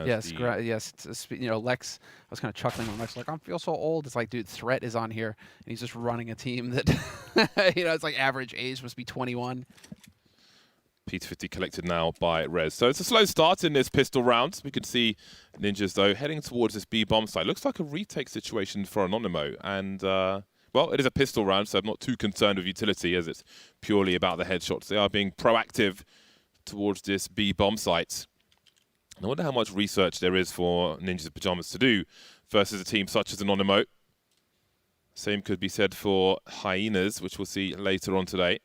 Yes, yes. You know, Lex, I was kind of chuckling when Lex was like, I feel so old. It's like, dude, Threat is on here, and he's just running a team that, you know, it's like average age must be 21. P250 collected now by Rez. So it's a slow start in this pistol round. We can see Ninjas, though, heading towards this B bomb site. Looks like a retake situation for Anonymo. And, well, it is a pistol round, so I'm not too concerned with utility as it's purely about the headshots. They are being proactive towards this B bomb site. I wonder how much research there is for Ninjas and Pyjamas to do versus a team such as Anonymo. Same could be said for Hyenas, which we'll see later on today.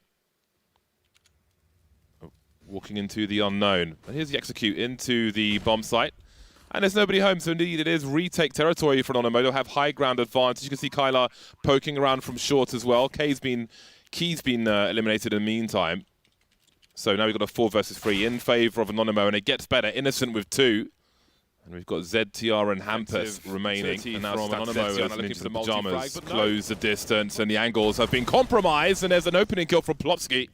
Walking into the unknown. And here's the execute into the bomb site. And there's nobody home, so indeed it is retake territory for Anonymo. They'll have high ground advantage. You can see Kylar poking around from short as well. Key's been eliminated in the meantime. So now we've got a 4 versus 3 in favor of Anonymo, and it gets better. Innocent with 2. And we've got ZTR and Hampus remaining. And now from Anonymo as Ninjas and Pyjamas close the distance, and the angles have been compromised, and there's an opening kill from Plopsky.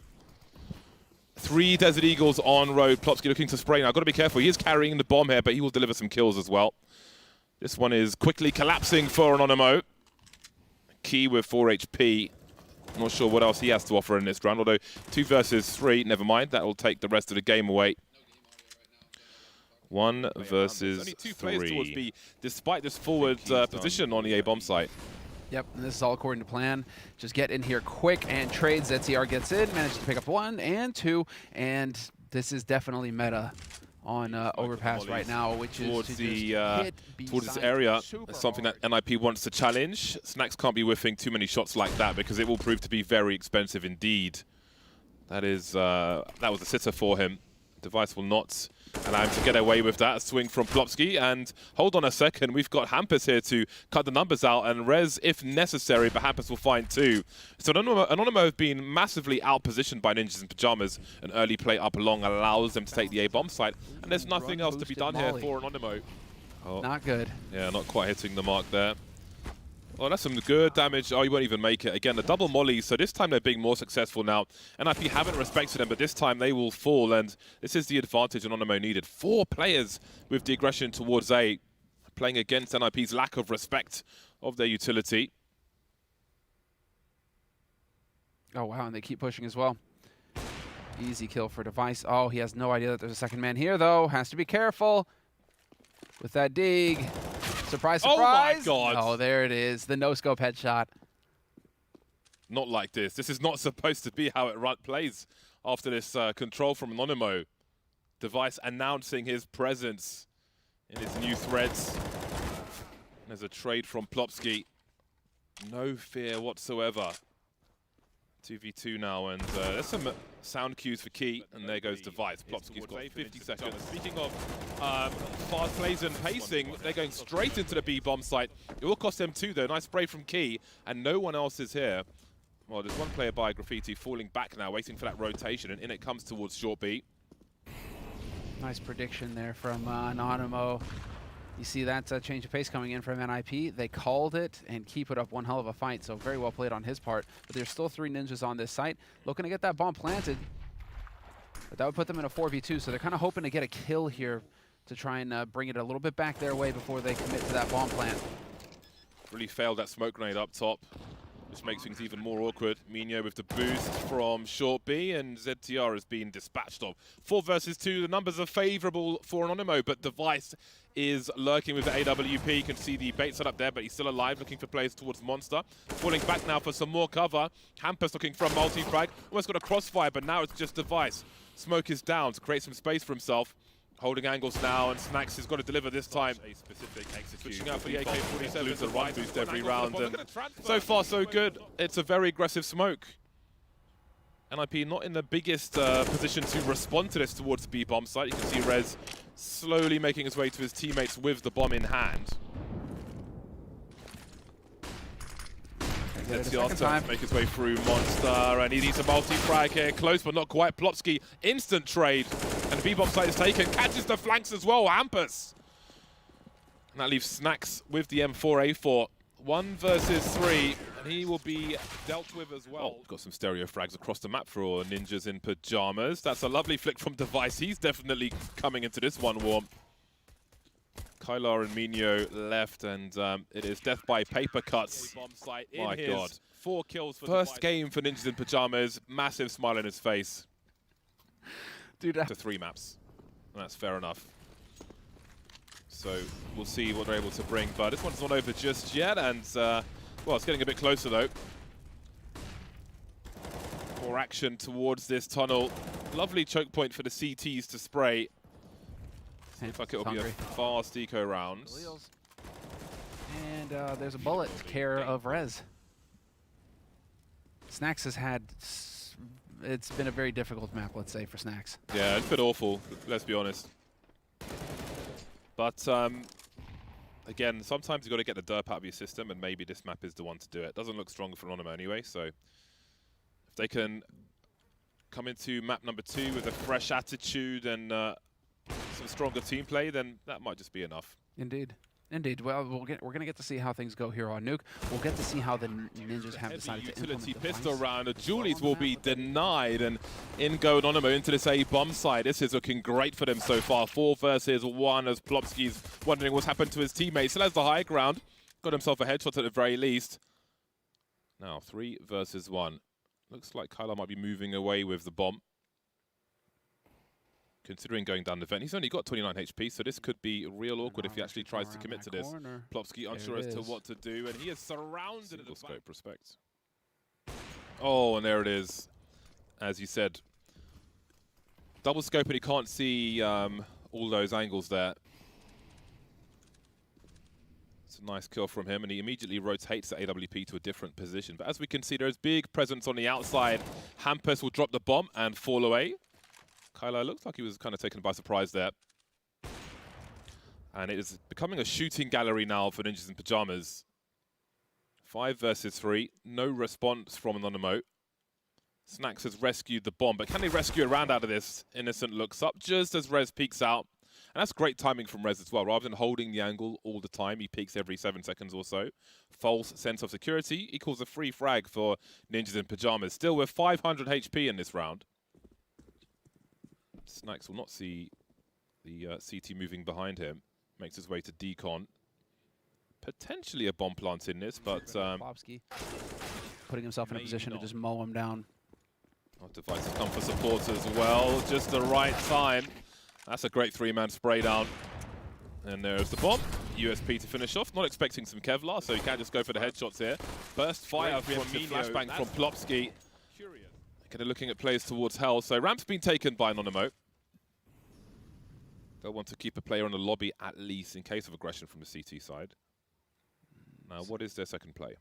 3 Desert Eagles on road. Plopsky looking to spray now. Got to be careful. He is carrying the bomb here, but he will deliver some kills as well. This one is quickly collapsing for Anonymo. Key with 4 HP. Not sure what else he has to offer in this round, although 2 versus 3, never mind. That will take the rest of the game away. 1 versus only 2 players towards B, despite this forward position on the A bomb site. Yep, and this is all according to plan. Just get in here quick and trade. ZCR gets in, manages to pick up 1 and 2, and this is definitely meta on overpass right now, which is towards this area. It's something that NiP wants to challenge. Snax can't be whiffing too many shots like that because it will prove to be very expensive indeed. That was a sitter for him. Dev1ce will not allow him to get away with that. A swing from Plopsky, and hold on a second, we've got Hampus here to cut the numbers out, and Rez if necessary, but Hampus will find 2. So Anonymo have been massively outpositioned by Ninjas and Pyjamas. An early play up along allows them to take the A bomb site, and there's nothing else to be done here for Anonymo. Oh. Not good. Yeah, not quite hitting the mark there. Oh, that's some good damage. Oh, he won't even make it. Again, the double molly. So this time they're being more successful now. NiP haven't respected them, but this time they will fall. And this is the advantage Anonymo needed. 4 players with the aggression towards A, playing against NiP's lack of respect of their utility. Oh, wow, and they keep pushing as well. Easy kill for Dev1ce. Oh, he has no idea that there's a second man here, though. Has to be careful with that dig. Surprise, surprise! Oh my god! Oh, there it is. The no-scope headshot. Not like this. This is not supposed to be how it plays after this control from Anonymo. Dev1ce announcing his presence in his new threads. There's a trade from Plopsky. No fear whatsoever. 2v2 now, and there's some sound cues for Key, and there goes Dev1ce. Plopsky's got 50 seconds. Speaking of fast plays and pacing, they're going straight into the B bomb site. It will cost them 2 though. Nice spray from Key, and no one else is here. Well, there's one player by Graffiti falling back now, waiting for that rotation, and in it comes towards short B. Nice prediction there from Anonymo. You see that change of pace coming in from NiP. They called it, and Key put up one hell of a fight, so very well played on his part. But there's still 3 ninjas on this site, looking to get that bomb planted. But that would put them in a 4v2, so they're kind of hoping to get a kill here to try and bring it a little bit back their way before they commit to that bomb plant. Really failed that smoke grenade up top, which makes things even more awkward. Minho with the boost from short B, and ZTR has been dispatched of. 4 versus 2, the numbers are favourable for Anonymo, but Dev1ce is lurking with the AWP. You can see the bait set up there, but he's still alive, looking for players towards Monster. Falling back now for some more cover. Hampus looking for a multi-frag. Almost got a crossfire, but now it's just Dev1ce. Smoke is down to create some space for himself. Holding angles now, and Snax has got to deliver this time. A specific execute. Switching out for the AK-47, lose a run boost every round, and so far so good. It's a very aggressive smoke. NiP not in the biggest position to respond to this towards the B bomb site. You can see Rez slowly making his way to his teammates with the bomb in hand. ZTR to make his way through Monster, and he needs a multi-frag here. Close, but not quite. Plopsky, instant trade. And the B-bomb site is taken. Catches the flanks as well, Hampus. And that leaves Snax with the M4A4. 1 versus 3, and he will be dealt with as well. Got some stereo frags across the map for Ninjas in Pyjamas. That's a lovely flick from Dev1ce. He's definitely coming into this one warm. Kylar and Minho left, and it is death by paper cuts. My God. 4 kills for first game for Ninjas in Pyjamas. Massive smile on his face. Dude, to 3 maps. And that's fair enough. So we'll see what they're able to bring. But this one's not over just yet. And, well, it's getting a bit closer, though. More action towards this tunnel. Lovely choke point for the CTs to spray. Looks like it'll be a fast eco round. And there's a bullet care of Rez. Snacks has had, it's been a very difficult map, let's say, for Snacks. Yeah, it's been awful, let's be honest. But, again, sometimes you've got to get the derp out of your system, and maybe this map is the one to do it. Doesn't look strong for Anonymous anyway, so if they can come into map number 2 with a fresh attitude and some stronger team play, then that might just be enough. Indeed. Indeed. Well, we're going to get to see how things go here on Nuke. We'll get to see how the Ninjas have decided to implement utility pistol Dev1ce's. round. The Julies will be denied, and in go Anonymous into this A-bomb side. This is looking great for them so far. 4 versus 1 as Plopski's wondering what's happened to his teammates. Still has the high ground. Got himself a headshot at the very least. Now 3 versus 1. Looks like Kylar might be moving away with the bomb. Considering going down the vent. He's only got 29 HP, so this could be real awkward if he actually tries to commit to this. Plopski unsure as to what to do, and he is surrounded at the scope. Respect. Oh, and there it is. As you said, double scope, and he can't see all those angles there. It's a nice kill from him, and he immediately rotates the AWP to a different position. But as we can see, there's big presence on the outside. Hampus will drop the bomb and fall away. Kylar looks like he was kind of taken by surprise there. And it is becoming a shooting gallery now for Ninjas in Pyjamas. 5 versus 3. No response from Anonymous. Snacks has rescued the bomb, but can they rescue a round out of this? Innocent looks up just as Rez peeks out. And that's great timing from Rez as well. Rather than holding the angle all the time, he peeks every 7 seconds or so. False sense of security equals a free frag for Ninjas in Pyjamas. Still with 500 HP in this round. Snacks will not see the CT moving behind him. Makes his way to decon. Potentially a bomb plant in this, but Plopski putting himself in a position to just mow him down. Dev1ce's come for support as well. Just the right time. That's a great 3-man spray down. And there's the bomb. USP to finish off. Not expecting some Kevlar, so he can't just go for the headshots here. Burst fire from Flashbang from Plopski. Kind of looking at plays towards hell. So ramp's been taken by Anonymous. They'll want to keep a player on the lobby at least in case of aggression from the CT side. Now, what is their second play?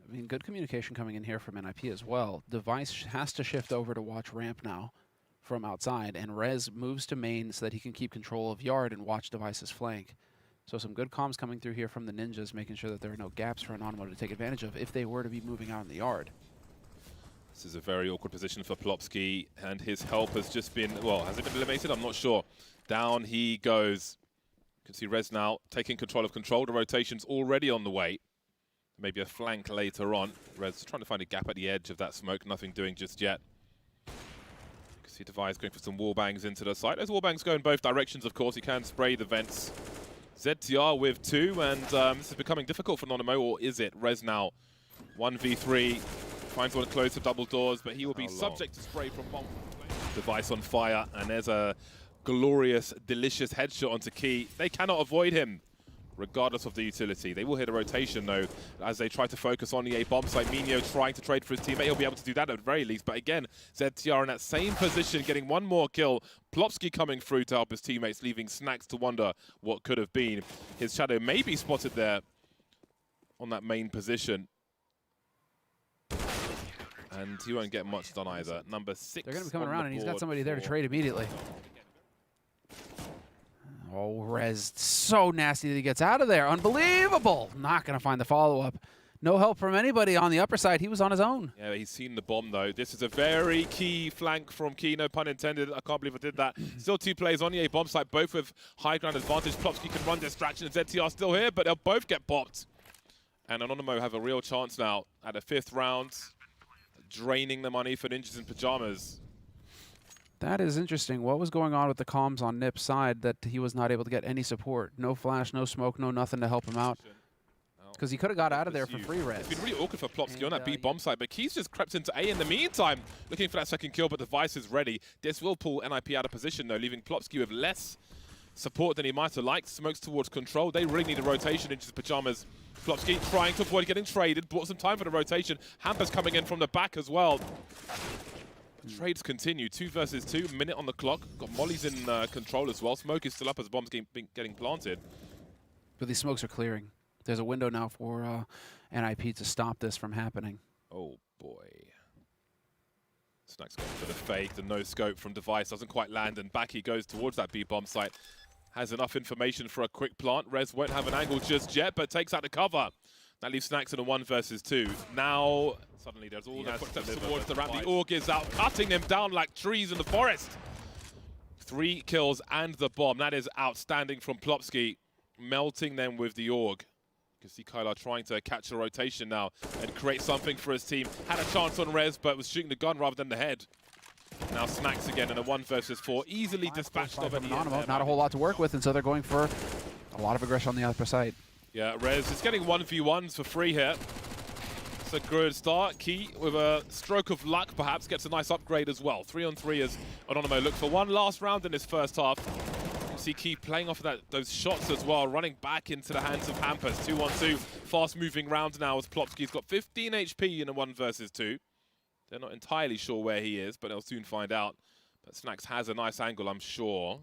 I mean, good communication coming in here from NiP as well. Dev1ce has to shift over to watch ramp now from outside, and Rez moves to main so that he can keep control of yard and watch Dev1ce's flank. So some good comms coming through here from the Ninjas, making sure that there are no gaps for Anonymous to take advantage of if they were to be moving out in the yard. This is a very awkward position for Plopski, and his help has just been, well, has it been eliminated? I'm not sure. Down he goes. You can see Rez now taking control of control. The rotation's already on the way. Maybe a flank later on. Rez trying to find a gap at the edge of that smoke. Nothing doing just yet. You can see Dev1ce going for some wallbangs into the site. Those wallbangs go in both directions, of course. You can spray the vents. ZTR with 2, and this is becoming difficult for Anonymous, or is it? Rez now 1v3. Finds one close to double doors, but he will be subject to spray from multiple players. Dev1ce on fire, and there's a glorious, delicious headshot onto Key. They cannot avoid him, regardless of the utility. They will hit a rotation, though, as they try to focus on the A-bomb site. Minho trying to trade for his teammate. He'll be able to do that at the very least. But again, ZTR in that same position, getting one more kill. Plopski coming through to help his teammates, leaving Snacks to wonder what could have been. His shadow may be spotted there on that main position. And he won't get much done either. Number 6. They're going to be coming around, and he's got somebody there to trade immediately. Oh, Rez, so nasty that he gets out of there. Unbelievable. Not going to find the follow-up. No help from anybody on the upper side. He was on his own. Yeah, he's seen the bomb, though. This is a very key flank from Key, no pun intended. I can't believe I did that. Still 2 players on the A-bomb site, both with high ground advantage. Plopski can run distraction, and ZTR still here, but they'll both get popped. And Anonymous have a real chance now at the 5th round. Draining the money for Ninjas in Pyjamas. That is interesting. What was going on with the comms on NiP's side that he was not able to get any support? No flash, no smoke, no nothing to help him out. Because he could have got out of there for free res. It's been really awkward for Plopsky on that B bomb side, but Keys just crept into A in the meantime, looking for that second kill, but the Dev1ce is ready. This will pull NiP out of position, though, leaving Plopsky with less support than he might have liked. Smokes towards control. They really need a rotation into his Pyjamas. Plopsky trying to avoid getting traded, bought some time for the rotation. Hamper's coming in from the back as well. Trades continue, 2 versus 2, minute on the clock. Got Molly's in control as well. Smoke is still up as bombs getting planted. But these smokes are clearing. There's a window now for NiP to stop this from happening. Oh boy. Snack's going for the fake, the no scope from Dev1ce doesn't quite land, and back he goes towards that B bomb site. Has enough information for a quick plant. Rez won't have an angle just yet, but takes out the cover. That leaves Snacks in a 1 versus 2. Now, suddenly there's all the footsteps towards the ramp. The Org is out, cutting them down like trees in the forest. 3 kills and the bomb. That is outstanding from Plopsky, melting them with the Org. You can see Kylar trying to catch a rotation now and create something for his team. Had a chance on Rez, but was shooting the gun rather than the head. Now Snacks again in a 1 versus 4. Easily dispatched of any end. Not a whole lot to work with, and so they're going for a lot of aggression on the other side. Yeah, Rez is getting 1v1s for free here. It's a good start. Key, with a stroke of luck, perhaps, gets a nice upgrade as well. 3-on-3 as Anonymo looks for one last round in his first half. You see Key playing off of those shots as well, running back into the hands of Hampers. 2-on-2, fast-moving round now as Plopsky's got 15 HP in a 1 versus 2. They're not entirely sure where he is, but they'll soon find out. But Snacks has a nice angle, I'm sure.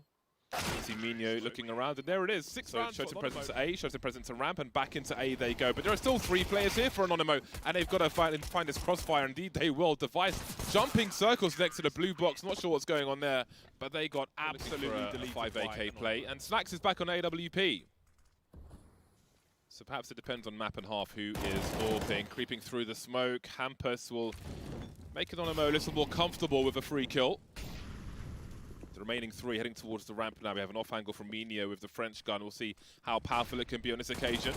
You see Minho looking around, and there it is. 6 rounds. Shows a presence to A, shows a presence to ramp, and back into A they go. But there are still 3 players here for Anonymo, and they've got to find this crossfire. Indeed, they will. Dev1ce jumping circles next to the blue box. Not sure what's going on there, but they got absolutely deleted 5 AK play. And Snacks is back on AWP. So perhaps it depends on map and half who is AWPing. Creeping through the smoke. Hampus will make Anonymo a little more comfortable with a free kill. The remaining 3 heading towards the ramp now. We have an off angle from Minho with the French gun. We'll see how powerful it can be on this occasion.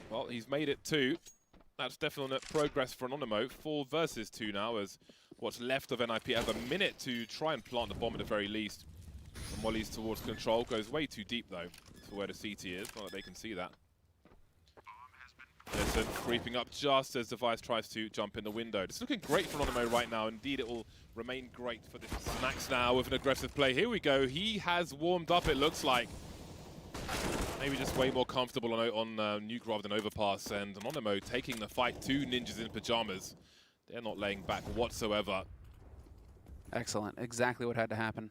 Well, he's made it 2. That's definite progress for Anonymo. 4 versus 2 now, as what's left of NiP have a minute to try and plant the bomb at the very least. And Molly's towards control. Goes way too deep, though, for where the CT is. Not that they can see that. Listen, creeping up just as Dev1ce tries to jump in the window. It's looking great for Anonymo right now. Indeed, it will remain great for this. Snacks now with an aggressive play. Here we go. He has warmed up, it looks like. Maybe just way more comfortable on nuke rather than overpass. And Anonymo taking the fight to Ninjas in Pyjamas. They're not laying back whatsoever. Excellent. Exactly what had to happen.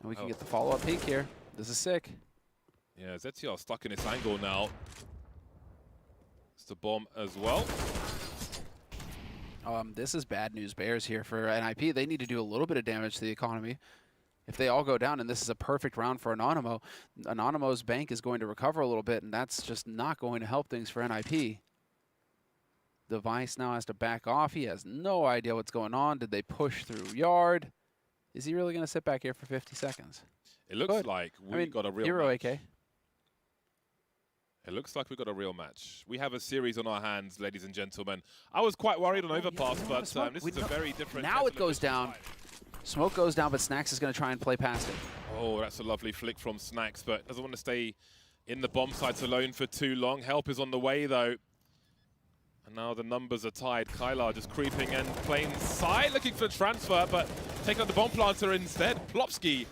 And we can get the follow-up peek here. This is sick. Yeah, ZTR stuck in this angle now. It's the bomb as well. This is bad news bears here for NiP. They need to do a little bit of damage to the economy. If they all go down, and this is a perfect round for Anonymo, Anonymo's bank is going to recover a little bit, and that's just not going to help things for NiP. Dev1ce now has to back off. He has no idea what's going on. Did they push through yard? Is he really going to sit back here for 50 seconds? It looks like we got a real Hero match. AK. It looks like we've got a real match. We have a series on our hands, ladies and gentlemen. I was quite worried on overpass, but this is a very different... Now it goes down. Smoke goes down, but Snacks is going to try and play past it. Oh, that's a lovely flick from Snacks, but doesn't want to stay in the bomb sites alone for too long. Help is on the way, though. And now the numbers are tied. Kylar just creeping in plain sight, looking for a transfer, but taking out the bomb planter instead. Plopsky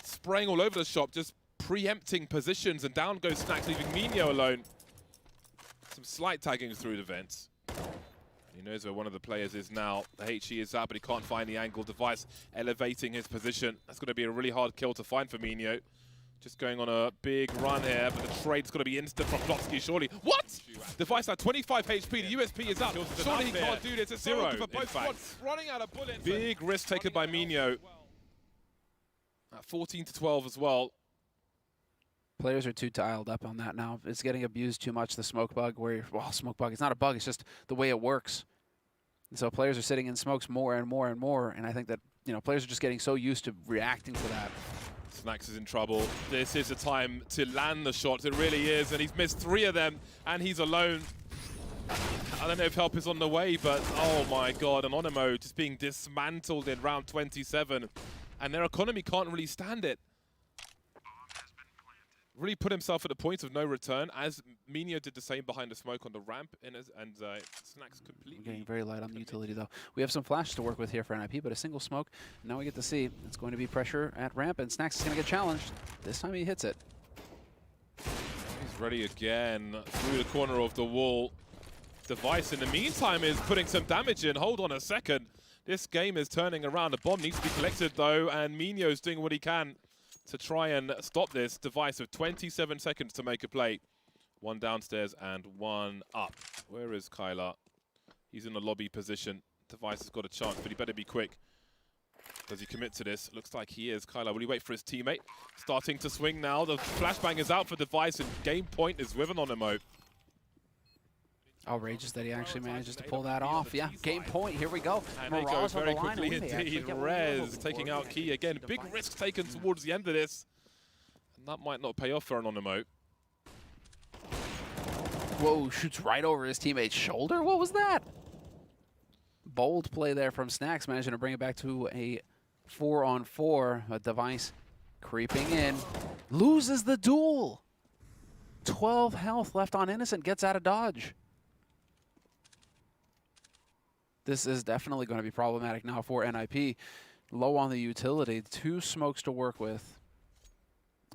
spraying all over the shop, just preempting positions, and down goes Snacks, leaving Minho alone. Some slight tagging through the vents. He knows where one of the players is now. The HE is out, but he can't find the angle. Dev1ce elevating his position. That's going to be a really hard kill to find for Minho. Just going on a big run here, but the trade's got to be instant from Plopsky, surely. What? Dev1ce at 25 HP, the USP is up. Surely he can't do this. It's 0 for both squads. Running out of bullets. Big risk taken by Minho. At 14 to 12 as well. Players are too tiled up on that now. It's getting abused too much, the smoke bug, where, well, smoke bug, it's not a bug, it's just the way it works. And so players are sitting in smokes more and more and more, and I think that, you know, players are just getting so used to reacting to that. Snacks is in trouble. This is the time to land the shots, it really is, and he's missed 3 of them, and he's alone. I don't know if help is on the way, but oh my god, Anonymous just being dismantled in round 27, and their economy can't really stand it. Really put himself at the point of no return, as Minio did the same behind the smoke on the ramp, and Snax completely... We're getting very light on the utility, though. We have some flash to work with here for NiP, but a single smoke. Now we get to see it's going to be pressure at ramp, and Snax is going to get challenged. This time he hits it. He's ready again through the corner of the wall. Dev1ce, in the meantime, is putting some damage in. Hold on a second. This game is turning around. The bomb needs to be collected, though, and Minio's doing what he can to try and stop this. Dev1ce with 27 seconds to make a play. One downstairs and one up. Where is Kyler? He's in the lobby position. Dev1ce has got a chance, but he better be quick. Does he commit to this? Looks like he is. Kyler, will he wait for his teammate? Starting to swing now. The flashbang is out for Dev1ce, and game point is with Anonymous. Outrageous that he actually manages to pull that off. Yeah, game point. Here we go. And they go very quickly indeed. Rez taking out Key again. Big risk taken towards the end of this. And that might not pay off for Anonymous. Whoa, shoots right over his teammate's shoulder. What was that? Bold play there from Snax, managing to bring it back to a 4-on-4. A Dev1ce creeping in. Loses the duel. 12 health left on Innocent. Gets out of dodge. This is definitely going to be problematic now for NiP. Low on the utility. 2 smokes to work with.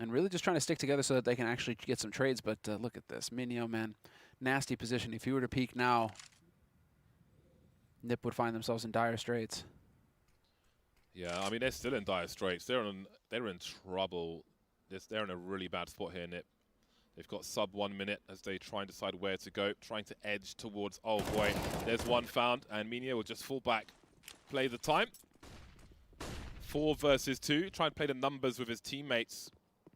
And really just trying to stick together so that they can actually get some trades. But look at this. Minio, man. Nasty position. If he were to peek now, NiP would find themselves in dire straits. Yeah, I mean, they're still in dire straits. They're in trouble. They're in a really bad spot here, NiP. They've got sub 1 minute as they try and decide where to go, trying to edge towards, oh boy, there's one found, and Minio will just fall back. Play the time. 4 versus 2, try and play the numbers with his teammates.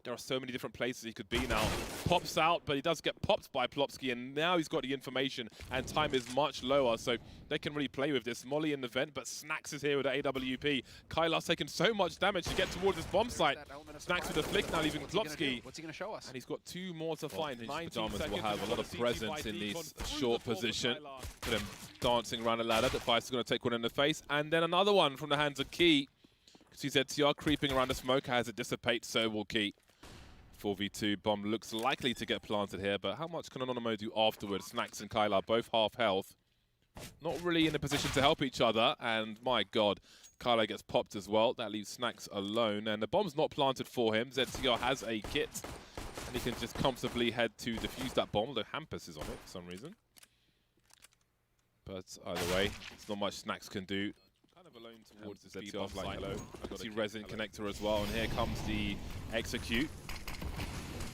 There are so many different places he could be now. Pops out, but he does get popped by Plopsky, and now he's got the information, and time is much lower, so they can really play with this. Molly in the vent, but Snax is here with the AWP. Kylar's taken so much damage to get towards this bomb site. Snax with a flick now, leaving Plopsky. What's he going to show us? And he's got 2 more to find. Ninjas and Pyjamas will have a lot of presence in this short position. Put him dancing around the ladder. Dev1ce is going to take one in the face, and then another one from the hands of Key. CSGO creeping around the smoke as it dissipates, so will Key. 4v2, bomb looks likely to get planted here, but how much can Anonymous do afterwards? Snax and Kyler, both half health. Not really in a position to help each other, and my god, Kyler gets popped as well. That leaves Snax alone, and the bomb's not planted for him. ZCR has a kit, and he can just comfortably head to defuse that bomb, although Hampus is on it for some reason. But either way, it's not much Snax can do. Kind of alone towards the ZCR's like, hello. I got see Resin Connector as well, and here comes the execute.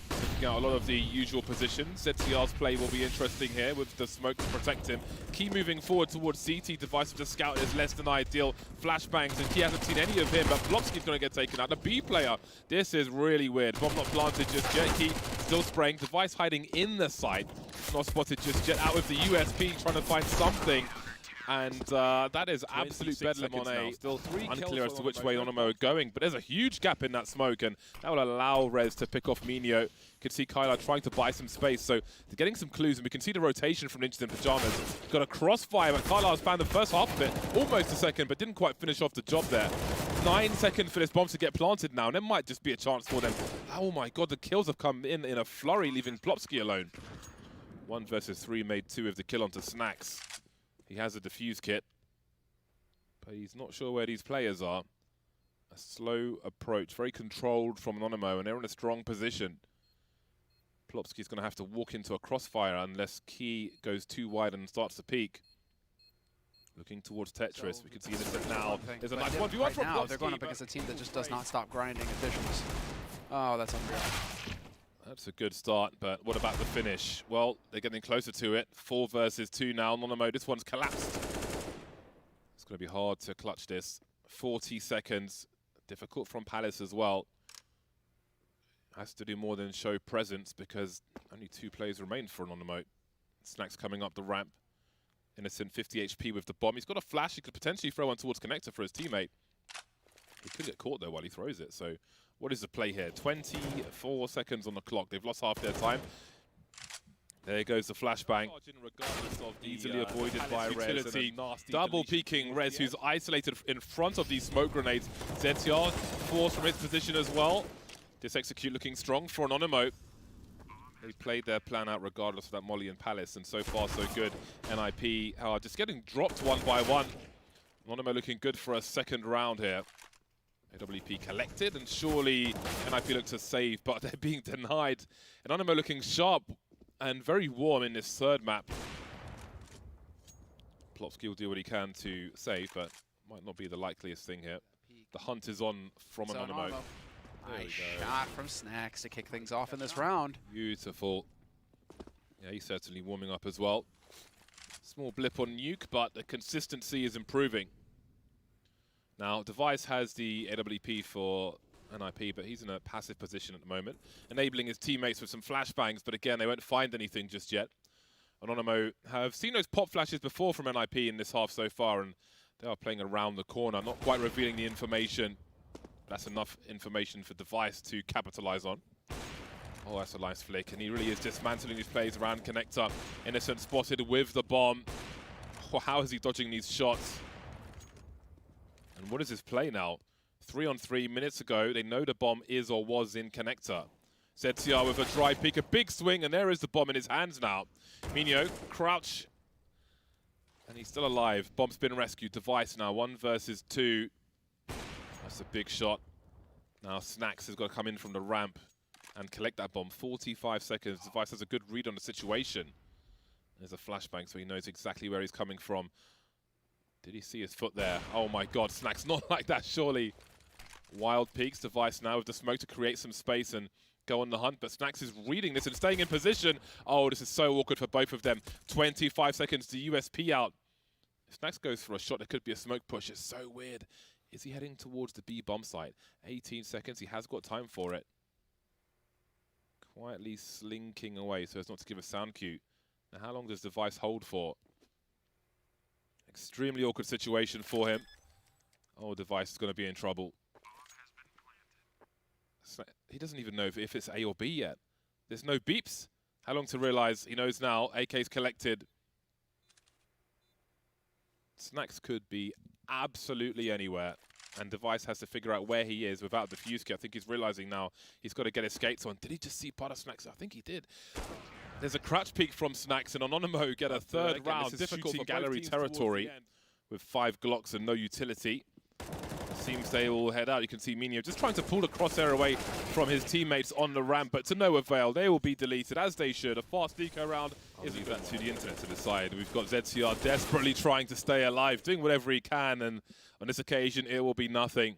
Taking out a lot of the usual positions. ZCR's play will be interesting here with the smoke to protect him. Key moving forward towards CT. Dev1ce with the scout is less than ideal. Flashbangs, and Key hasn't seen any of him, but Plopsky's going to get taken out. The B player, this is really weird. Bomb not planted just yet. Key still spraying. Dev1ce hiding in the site. Not spotted just yet. Out with the USP, trying to find something. And that is absolute bedlam on A. Still unclear as to which way Anonymous are going, but there's a huge gap in that smoke, and that will allow Rez to pick off Minio. Could see Kyler trying to buy some space, so they're getting some clues, and we can see the rotation from Ninjas and Pyjamas. Got a crossfire, but Kyler has found the first half of it, almost a second, but didn't quite finish off the job there. 9 seconds for this bomb to get planted now, and there might just be a chance for them. Oh my god, the kills have come in a flurry, leaving Plopsky alone. 1 versus 3 made 2 of the kill onto Snax. He has a defuse kit, but he's not sure where these players are. A slow approach, very controlled from Anonymous, and they're in a strong position. Plopsky's going to have to walk into a crossfire unless Key goes too wide and starts to peek. Looking towards Tetris, we can see this now. There's a nice 1v1 from Plopsky. They're going up against a team that just does not stop grinding officials. Oh, that's unreal. That's a good start, but what about the finish? Well, they're getting closer to it. 4 versus 2 now. Anonymous, this one's collapsed. It's going to be hard to clutch this. 40 seconds. Difficult from Palace as well. Has to do more than show presence because only 2 players remain for Anonymous. Snax coming up the ramp. Innocent 50 HP with the bomb. He's got a flash. He could potentially throw one towards Connector for his teammate. He could get caught though while he throws it, so what is the play here? 24 seconds on the clock. They've lost half their time. There goes the flashbang. Easily avoided by Rez. Double peeking Rez, who's isolated in front of these smoke grenades. ZCR forced from his position as well. This execute looking strong for Anonymo. They played their plan out regardless of that Molly and Palace, and so far so good. NiP are just getting dropped one by one. Anonymo looking good for a second round here. AWP collected, and surely NiP look to save, but they're being denied. Anonymo looking sharp and very warm in this third map. Plopsky will do what he can to save, but might not be the likeliest thing here. The hunt is on from Anonymo. Nice shot from Snacks to kick things off in this round. Beautiful. Yeah, he's certainly warming up as well. Small blip on Nuke, but the consistency is improving. Now, Dev1ce has the AWP for NiP, but he's in a passive position at the moment, enabling his teammates with some flashbangs, but again, they won't find anything just yet. Anonymo have seen those pop flashes before from NiP in this half so far, and they are playing around the corner, not quite revealing the information. That's enough information for Dev1ce to capitalize on. Oh, that's a nice flick, and he really is dismantling these plays around connector. Innocent spotted with the bomb. Oh, how is he dodging these shots? And what is his play now? 3-on-3 minutes ago, they know the bomb is or was in connector. ZCR with a dry peek, a big swing, and there is the bomb in his hands now. Minho, crouch, and he's still alive. Bomb's been rescued. Dev1ce now, 1 versus 2. That's a big shot. Now Snacks has got to come in from the ramp and collect that bomb. 45 seconds. Dev1ce has a good read on the situation. There's a flashbang, so he knows exactly where he's coming from. Did he see his foot there? Oh my god, Snacks not like that, surely. Wild peeks. Dev1ce now with the smoke to create some space and go on the hunt, but Snacks is reading this and staying in position. Oh, this is so awkward for both of them. 25 seconds to USP out. If Snacks goes for a shot, there could be a smoke push. It's so weird. Is he heading towards the B bomb site? 18 seconds, he has got time for it. Quietly slinking away so as not to give a sound cue. Now, how long does Dev1ce hold for? Extremely awkward situation for him. Oh, Dev1ce is going to be in trouble. He doesn't even know if it's A or B yet. There's no beeps. How long to realize? He knows now. AK's collected. Snacks could be absolutely anywhere, and Dev1ce has to figure out where he is without the fuse kit. I think he's realizing now he's got to get his skates on. Did he just see part of Snacks? I think he did. There's a crouch peek from Snacks, and Anonymo get a third round. This is difficult for gallery territory with 5 Glocks and no utility. Seems they will head out. You can see Minho just trying to pull the crosshair away from his teammates on the ramp, but to no avail. They will be deleted, as they should. A fast eco round. I'll leave that to the internet to decide. We've got ZCR desperately trying to stay alive, doing whatever he can, and on this occasion, it will be nothing.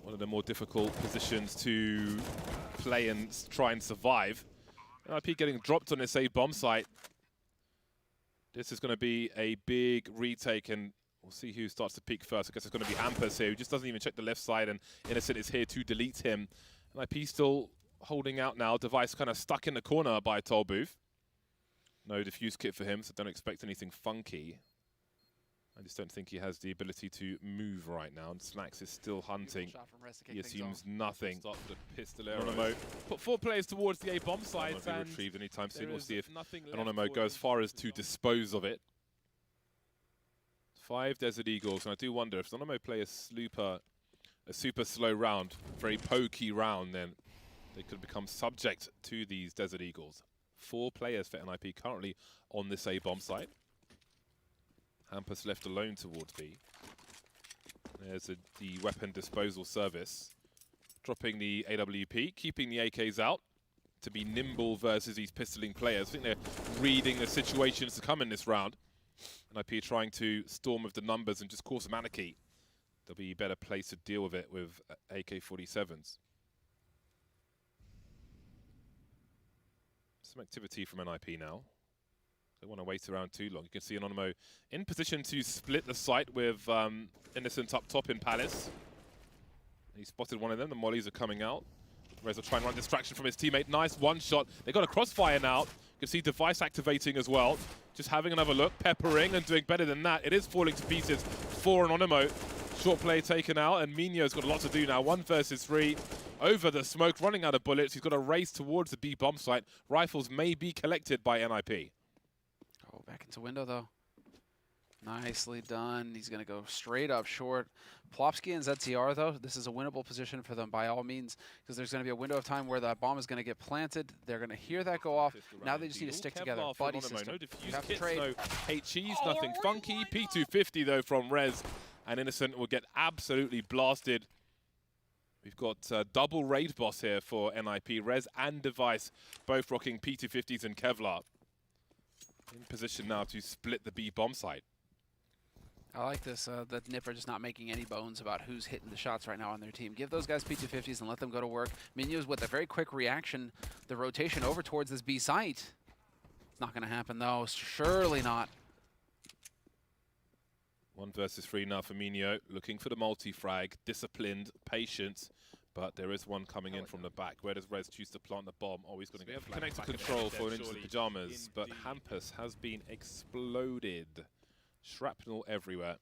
One of the more difficult positions to play and try and survive. NiP getting dropped on this A bomb site. This is going to be a big retake, and we'll see who starts to peek first. I guess it's going to be Hampus here, who just doesn't even check the left side, and Innocent is here to delete him. NiP still holding out now. Dev1ce kind of stuck in the corner by Tollbooth. No diffuse kit for him, so don't expect anything funky. I just don't think he has the ability to move right now. And Snacks is still hunting. He assumes nothing. Anonymo put 4 players towards the A bomb site. Won't be retrieved anytime soon. We'll see if Anonymo goes as far as to dispose of it. 5 Desert Eagles, and I do wonder if Anonymo play a super slow round, very pokey round, then they could become subject to these Desert Eagles. 4 players for NiP currently on this A bomb site. Hampus left alone towards B. There's the weapon disposal service. Dropping the AWP, keeping the AKs out to be nimble versus these pistoling players. I think they're reading the situations to come in this round. NiP trying to storm with the numbers and just cause some anarchy. There'll be a better place to deal with it with AK-47s. Some activity from NiP now. Don't want to wait around too long. You can see Anonymo in position to split the site with Innocent up top in Palace. He spotted one of them. The mollies are coming out. Rez will try and run distraction from his teammate. Nice one shot. They got a crossfire now. You can see Dev1ce activating as well. Just having another look, peppering and doing better than that. It is falling to pieces for Anonymo. Short play taken out, and Minho's got a lot to do now. 1 versus 3. over the smoke, running out of bullets. He's got to race towards the B bomb site. Rifles may be collected by NiP. Oh, back into window, though. Nicely done. He's going to go straight up short. Plopsky and ZCR, though, this is a winnable position for them by all means, because there's going to be a window of time where that bomb is going to get planted. They're going to hear that go off. Now they just need to stick together. Buddy system. No diffuse kits, no HEs, nothing funky. P250, though, from Rez. And Innocent will get absolutely blasted. We've got double raid boss here for NiP. Rez and Dev1ce both rocking P250s and Kevlar. In position now to split the B bomb site. I like this, that NiP are just not making any bones about who's hitting the shots right now on their team. Give those guys P250s and let them go to work. Minions with a very quick reaction, the rotation over towards this B site. It's not going to happen, though. Surely not. 1 versus 3 now for Minio, looking for the multi-frag, disciplined, patient, but there is one coming in from the back. Where does Rez choose to plant the bomb? Oh, he's going to get connected control for Ninjas and Pyjamas, but Hampus has been exploded. Shrapnel everywhere.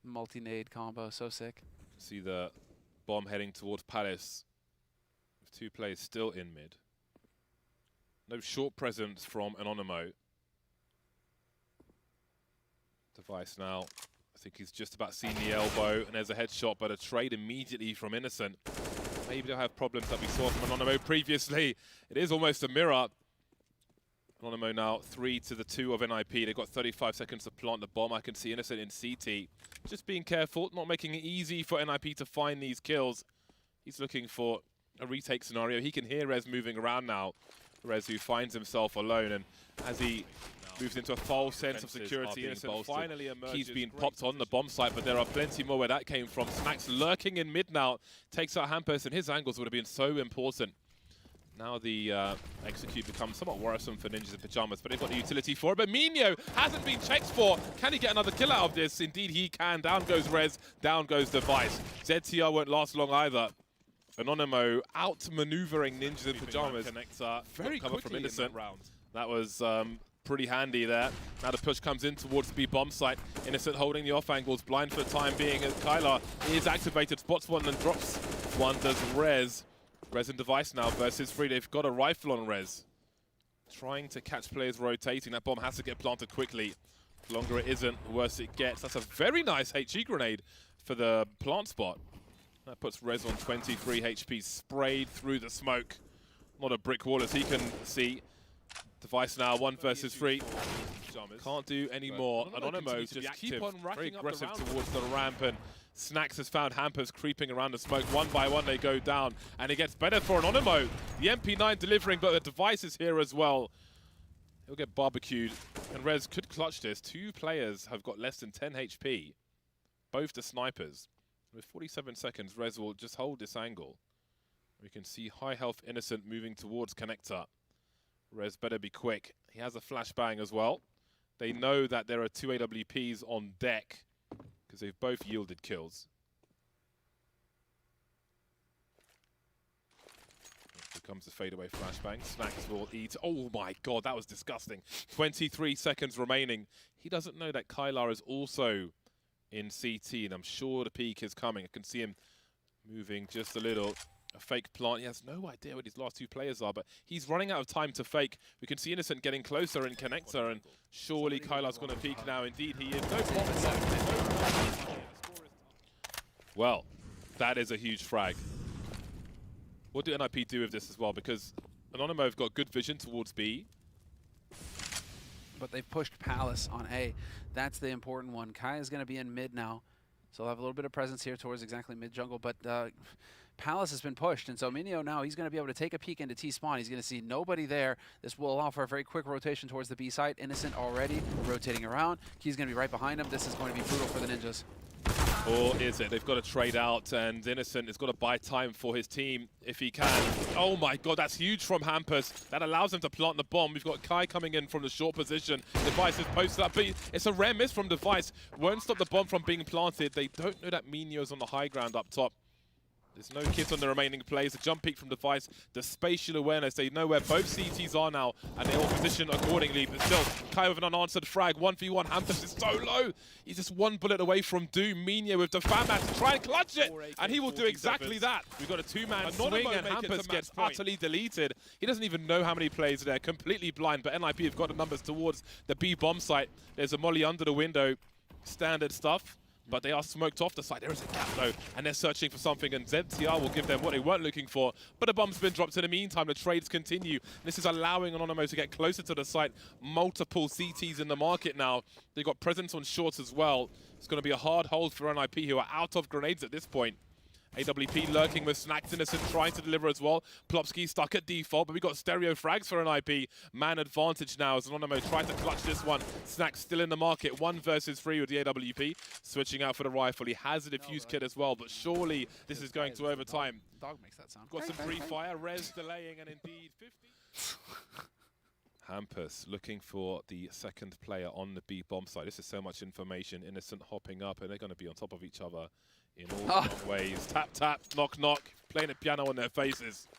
Multi-nade combo, so sick. See the bomb heading towards Palace, with 2 players still in mid. No short presence from Anonymo. Dev1ce now. I think he's just about seen the elbow, and there's a headshot, but a trade immediately from Innocent. Maybe they'll have problems that we saw from Anonymo previously. It is almost a mirror. Anonymo now 3-2 of NiP. They've got 35 seconds to plant the bomb. I can see Innocent in CT. Just being careful, not making it easy for NiP to find these kills. He's looking for a retake scenario. He can hear Rez moving around now. Rez who finds himself alone, and as he moves into a false sense of security, Innocent finally emerges. He's been popped on the bomb site, but there are plenty more where that came from. Snacks lurking in mid now. Takes out Hampus, and his angles would have been so important. Now the execute becomes somewhat worrisome for Ninjas and Pyjamas, but they've got the utility for it. But Minio hasn't been checked for. Can he get another kill out of this? Indeed he can. Down goes Rez, down goes Dev1ce. ZTR won't last long either. Anonymo out-maneuvering Ninjas and Pyjamas. Connector very quickly from Innocent. That was pretty handy there. Now the push comes in towards the B bomb site. Innocent holding the off angles, blind for the time being, as Kylar is activated, spots one and drops one. Does Rez. Rez and Dev1ce now versus 3. They've got a rifle on Rez. Trying to catch players rotating. That bomb has to get planted quickly. The longer it isn't, the worse it gets. That's a very nice HE grenade for the plant spot. That puts Rez on 23 HP, sprayed through the smoke. Not a brick wall as he can see. Dev1ce now 1 versus 3. Can't do any more. Anonymo just active, very aggressive towards the ramp, and Snacks has found Hampus creeping around the smoke. 1 by 1 they go down, and it gets better for Anonymo. The MP9 delivering, but the Dev1ce is here as well. He'll get barbecued, and Rez could clutch this. 2 players have got less than 10 HP, both the snipers. With 47 seconds, Rez will just hold this angle. We can see high health Innocent moving towards Connector. Rez better be quick. He has a flashbang as well. They know that there are 2 AWPs on deck, because they've both yielded kills. Here comes the fadeaway flashbang. Snacks will eat. Oh my god, that was disgusting. 23 seconds remaining. He doesn't know that Kylar is also in CT, and I'm sure the peak is coming. I can see him moving just a little. A fake plant. He has no idea what his last 2 players are, but he's running out of time to fake. We can see Innocent getting closer in Connector, and surely Kylar's going to peek now. Indeed, he is. No problem. Well, that is a huge frag. What do NiP do with this as well? Because Anonymo have got good vision towards B. But they've pushed Palace on A. That's the important one. Kai is going to be in mid now, so they'll have a little bit of presence here towards exactly mid-jungle, but Palace has been pushed, and so Minio now, he's going to be able to take a peek into T-spawn. He's going to see nobody there. This will allow for a very quick rotation towards the B site. Innocent already rotating around. He's going to be right behind him. This is going to be brutal for the Ninjas. Or is it? They've got to trade out, and Innocent has got to buy time for his team if he can. Oh my god, that's huge from Hampus. That allows him to plant the bomb. We've got Kai coming in from the short position. Dev1ce is posted up, but it's a rare miss from Dev1ce. Won't stop the bomb from being planted. They don't know that Minio's on the high ground up top. There's no kit on the remaining plays. The jump peek from Dev1ce, the spatial awareness. They know where both CTs are now, and they all position accordingly. But still, Kai with an unanswered frag. 1v1. Hampus is so low. He's just one bullet away from doom. Minya with the fan man to try and clutch it, and he will do exactly that. We've got a two-man swing, and Hampus gets utterly deleted. He doesn't even know how many plays there. Completely blind, but NiP have got the numbers towards the B bomb site. There's a molly under the window. Standard stuff. But they are smoked off the side. There is a gap though, and they're searching for something, and Dev1ce's will give them what they weren't looking for. But a bomb's been dropped in the meantime. The trades continue. This is allowing Anonymous to get closer to the site. Multiple CTs in the market now. They've got presence on shorts as well. It's going to be a hard hold for NiP, who are out of grenades at this point. AWP lurking with Snacks Innocent, trying to deliver as well. Plopsky stuck at default, but we got stereo frags for NiP. Man advantage now as Anonymous tries to clutch this one. Snacks still in the market, 1 versus 3 with the AWP. Switching out for the rifle. He has a defuse kit as well, but surely this is going to overtime. Dog makes that sound. Got some free fire, res delaying, and indeed 50. Hampus looking for the second player on the B bomb site. This is so much information. Innocent hopping up, and they're going to be on top of each other in all ways. Tap, tap, knock, knock, playing a piano on their faces.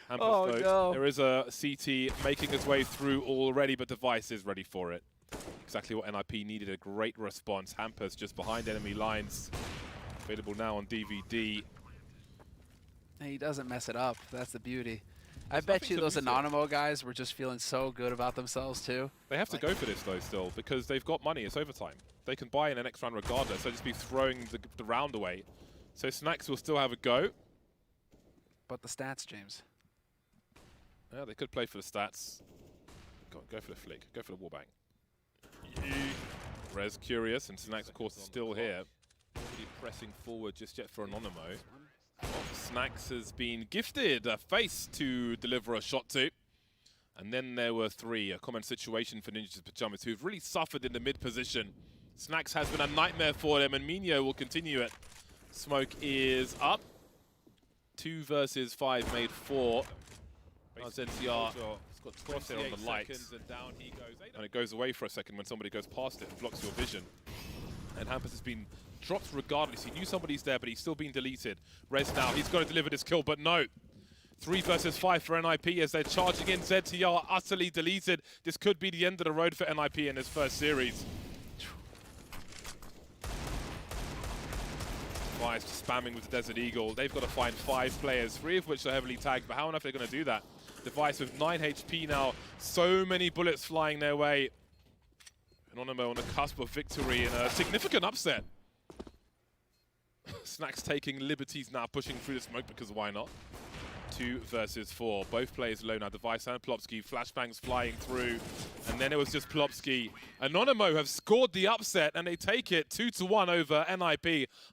Hampus, though, there is a CT making his way through already, but Dev1ce is ready for it. Exactly what NiP needed, a great response. Hampus just behind enemy lines. Available now on DVD. He doesn't mess it up. That's the beauty. I bet you those Anonymo guys were just feeling so good about themselves too. They have to go for this though still, because they've got money. It's overtime. They can buy in the next round regardless. They'll just be throwing the round away. So Snacks will still have a go. But the stats, James. Yeah, they could play for the stats. Go for the flick. Go for the wallbang. Res curious, and Snacks of course is still here. Nobody pressing forward just yet for Anonymo. Snacks has been gifted a face to deliver a shot to. And then there were 3, a common situation for Ninjas and Pyjamas, who've really suffered in the mid position. Snacks has been a nightmare for them, and Minio will continue it. Smoke is up. 2 versus 5 made 4. NCR has got 12 there on the lights. And down he goes. And it goes away for a second when somebody goes past it and blocks your vision. And Hampus has been dropped regardless. He knew somebody's there, but he's still being deleted. Res now, he's got to deliver this kill, but no. 3 versus 5 for NiP as they're charging in. ZTR utterly deleted. This could be the end of the road for NiP in his first series. Dev1ce spamming with the Desert Eagle. They've got to find 5 players, 3 of which are heavily tagged, but how on earth are they going to do that? Dev1ce with 9 HP now. So many bullets flying their way. Anonymo on the cusp of victory in a significant upset. Snacks taking liberties now, pushing through the smoke because why not? 2 versus 4. Both players low now. Dev1ce and Plopsky. Flashbangs flying through. And then it was just Plopsky. Anonymo have scored the upset and they take it 2-1 over NiP.